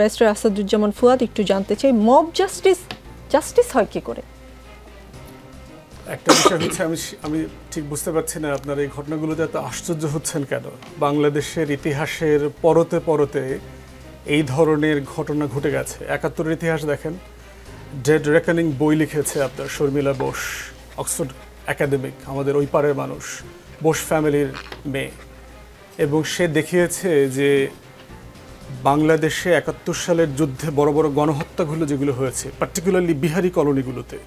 Barrister Asaduzzaman Fuad একটু জানতে চাই মব জাস্টিস হয় কি করে? একটা বিষয় হচ্ছে আমি ঠিক বুঝতে পারছি না আপনারা এই ঘটনাগুলোতে এত আশ্চর্য হচ্ছেন কেন। বাংলাদেশের ইতিহাসের পরতে পরতে এই ধরনের ঘটনা ঘটে গেছে। ৭১-এর ইতিহাস দেখেন, ডেড রেকনিং বই লিখেছে আপনার শর্মিলা বোস, অক্সফোর্ড একাডেমিক, আমাদের ওই পারের মানুষ, বোস ফ্যামিলির মেয়ে, এবং সে দেখিয়েছে যে বাংলাদেশে ৭১ সালের যুদ্ধে বড় বড় গণহত্যাগুলো যেগুলো হয়েছে, পার্টিকুলারলি বিহারি কলোনিগুলোতে,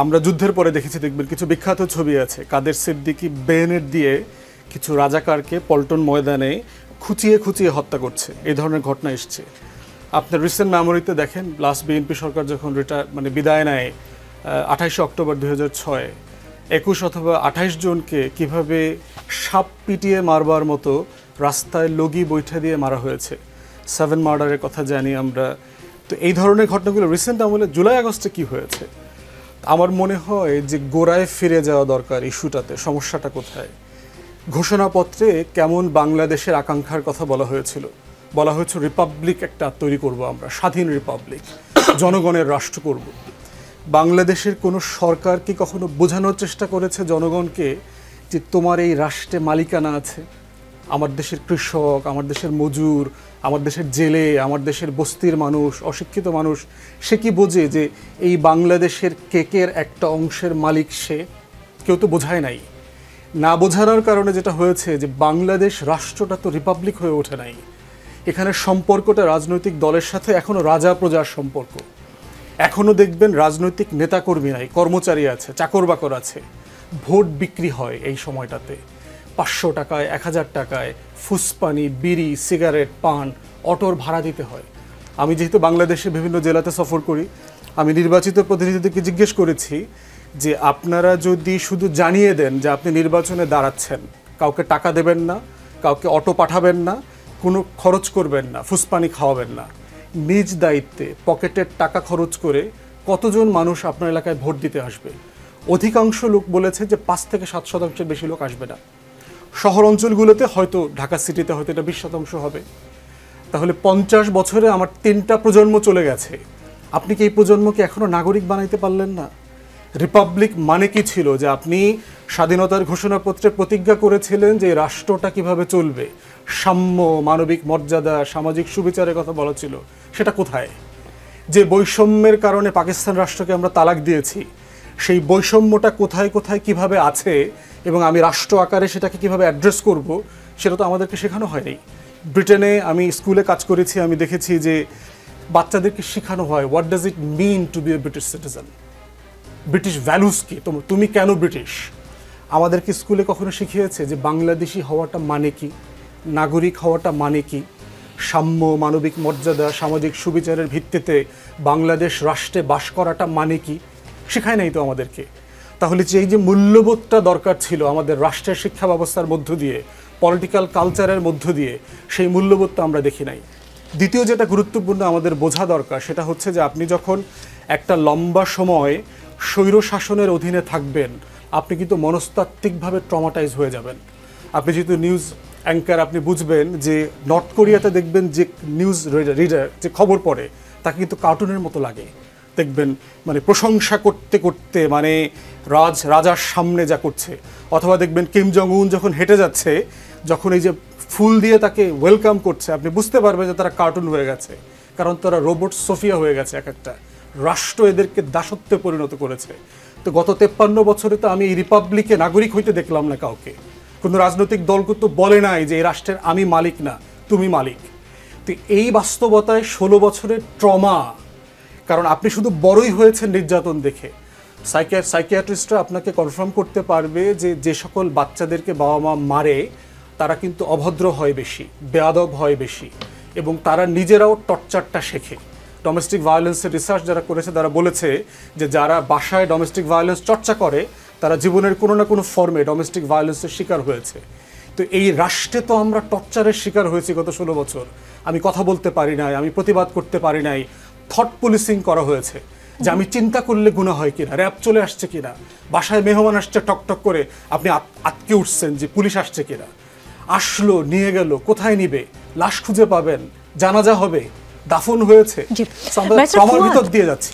আমরা যুদ্ধের পরে দেখেছি, দেখবেন কিছু বিখ্যাত ছবি আছে, কাদের সিদ্দিকী বেনেট দিয়ে কিছু রাজাকারকে পল্টন ময়দানে খুঁচিয়ে খুঁচিয়ে হত্যা করছে। এই ধরনের ঘটনা এসছে। আপনার রিসেন্ট মেমোরিতে দেখেন, লাস্ট বিএনপি সরকার যখন বিদায় নেয় ২৮ অক্টোবর ২০০৬, ২১ অথবা ২৮ জনকে কিভাবে সাপ পিটিয়ে মারবার মতো রাস্তায় লগি বৈঠা দিয়ে মারা হয়েছে। 7 মার্ডারের কথা জানি আমরা। তো এই ধরনের ঘটনাগুলো রিসেন্ট আমলে জুলাই আগস্টে কি হয়েছে, আমার মনে হয় যে গোড়ায় ফিরে যাওয়া দরকার ইস্যুটাতে। সমস্যাটা কোথায়? ঘোষণাপত্রে কেমন বাংলাদেশের আকাঙ্ক্ষার কথা বলা হয়েছিল, বলা হয়েছিল রিপাবলিক একটা তৈরি করব, আমরা স্বাধীন রিপাবলিক, জনগণের রাষ্ট্র করব। বাংলাদেশের কোনো সরকার কি কখনো বোঝানোর চেষ্টা করেছে জনগণকে যে তোমার এই রাষ্ট্রে মালিকানা আছে? আমার দেশের কৃষক, আমার দেশের মজুর, আমার দেশের জেলে, আমার দেশের বস্তির মানুষ, অশিক্ষিত মানুষ, সে কি বোঝে যে এই বাংলাদেশের কেকের একটা অংশের মালিক সে? কেউ তো বোঝায় নাই। না বোঝানোর কারণে যেটা হয়েছে যে বাংলাদেশ রাষ্ট্রটা তো রিপাবলিক হয়ে ওঠে নাই। এখানে সম্পর্কটা রাজনৈতিক দলের সাথে এখনও রাজা প্রজার সম্পর্ক। এখনও দেখবেন রাজনৈতিক নেতাকর্মী নাই, কর্মচারী আছে, চাকর বাকর আছে। ভোট বিক্রি হয় এই সময়টাতে ৫০০ টাকায়, ১০০০ টাকায়, ফুসপানি, বিড়ি, সিগারেট, পান, অটোর ভাড়া দিতে হয়। আমি যেহেতু বাংলাদেশে বিভিন্ন জেলাতে সফর করি, আমি নির্বাচিত প্রতিনিধিদেরকে জিজ্ঞেস করেছি যে আপনারা যদি শুধু জানিয়ে দেন যে আপনি নির্বাচনে দাঁড়াচ্ছেন, কাউকে টাকা দেবেন না, কাউকে অটো পাঠাবেন না, কোনো খরচ করবেন না, ফুসপানি খাওয়াবেন না, নিজ দায়িত্বে পকেটের টাকা খরচ করে কতজন মানুষ আপনার এলাকায় ভোট দিতে আসবে? অধিকাংশ লোক বলেছে যে ৫ থেকে ৭% বেশি লোক আসবে না। শহর অঞ্চলগুলোতে হয়তো, ঢাকা সিটিতে হয়তো এটা ২০% হবে। তাহলে ৫০ বছরে আমার ৩টা প্রজন্ম চলে গেছে। আপনি কি এই প্রজন্মকে এখনও নাগরিক বানাইতে পারলেন না? রিপাবলিক মানে কি ছিল? যে আপনি স্বাধীনতার ঘোষণাপত্রে প্রতিজ্ঞা করেছিলেন যে রাষ্ট্রটা কিভাবে চলবে, সাম্য, মানবিক মর্যাদা, সামাজিক সুবিচারের কথা বলা ছিল, সেটা কোথায়? যে বৈষম্যের কারণে পাকিস্তান রাষ্ট্রকে আমরা তালাক দিয়েছি, সেই বৈষম্যটা কোথায় কোথায় কিভাবে আছে এবং আমি রাষ্ট্র আকারে সেটাকে কিভাবে অ্যাড্রেস করব, সেটা তো আমাদেরকে শেখানো হয়নি। ব্রিটেনে আমি স্কুলে কাজ করেছি, আমি দেখেছি যে বাচ্চাদেরকে শেখানো হয় what does it mean to be a British citizen, British values কি, তুমি কেন ব্রিটিশ। আমাদেরকে স্কুলে কখনো শিখিয়েছে যে বাংলাদেশি হওয়াটা মানে কি, নাগরিক হওয়াটা মানে কি, সাম্য, মানবিক মর্যাদা, সামাজিক সুবিচারের ভিত্তিতে বাংলাদেশ রাষ্ট্রে বাস করাটা মানে কি? শেখায় নাই তো আমাদেরকে। তাহলে যে এই যে মূল্যবোধটা দরকার ছিল আমাদের রাষ্ট্রের শিক্ষা ব্যবস্থার মধ্য দিয়ে, পলিটিক্যাল কালচারের মধ্য দিয়ে, সেই মূল্যবোধটা আমরা দেখি নাই। দ্বিতীয় যেটা গুরুত্বপূর্ণ আমাদের বোঝা দরকার, সেটা হচ্ছে যে আপনি যখন একটা লম্বা সময় স্বৈর শাসনের অধীনে থাকবেন, আপনি কিন্তু মনস্তাত্ত্বিকভাবে ট্রমাটাইজ হয়ে যাবেন। আপনি যেহেতু নিউজ অ্যাঙ্কার, আপনি বুঝবেন যে নর্থ কোরিয়াতে দেখবেন যে নিউজ রিডার যে খবর পড়ে, তাকে কিন্তু কার্টুনের মতো লাগে। দেখবেন মানে প্রশংসা করতে করতে, মানে রাজার সামনে যা করছে। অথবা দেখবেন কিম জং উন যখন হেঁটে যাচ্ছে, যখন এই যে ফুল দিয়ে তাকে ওয়েলকাম করছে, আপনি বুঝতে পারবেন যে তারা কার্টুন হয়ে গেছে, কারণ তারা রোবট সোফিয়া হয়ে গেছে। এক একটা রাষ্ট্র এদেরকে দাসত্বে পরিণত করেছে। তো গত 53 বছরে তো আমি এই রিপাবলিকে নাগরিক হইতে দেখলাম না কাউকে। কোনো রাজনৈতিক দলকে তো বলে নাই যে এই রাষ্ট্রের আমি মালিক না, তুমি মালিক। তো এই বাস্তবতায় 16 বছরের ট্রমা, কারণ আপনি শুধু বড়ই হয়েছেন নির্যাতন দেখে। সাইকিয়াট্রিস্টরা আপনাকে কনফার্ম করতে পারবে যে যে সকল বাচ্চাদেরকে বাবা মা মারে, তারা কিন্তু অভদ্র হয় বেশি, বেয়াদব হয় বেশি, এবং তারা নিজেরাও টর্চারটা শেখে। ডোমেস্টিক ভায়োলেন্সের রিসার্চ যারা করেছে তারা বলেছে যে যারা বাসায় ডোমেস্টিক ভায়োলেন্স চর্চা করে, তারা জীবনের কোনো না কোনো ফর্মে ডোমেস্টিক ভায়োলেন্সের শিকার হয়েছে। তো এই রাষ্ট্রে তো আমরা টর্চারের শিকার হয়েছি গত 16 বছর। আমি কথা বলতে পারি নাই, আমি প্রতিবাদ করতে পারি নাই। থট পুলিশিং করা হয়েছে যে আমি চিন্তা করলে গুনাহ হয় কিনা, র্যাব চলে আসছে কিনা, বাসায় মেহমান আসছে টকটক করে, আপনি আটকে উঠছেন যে পুলিশ আসছে কিনা। আসলো, নিয়ে গেল, কোথায় নিবে, লাশ খুঁজে পাবেন, জানাজা হবে, দাফন হয়েছে। জি। So আমরা ট্রমার ভিতর দিয়ে যাচ্ছি।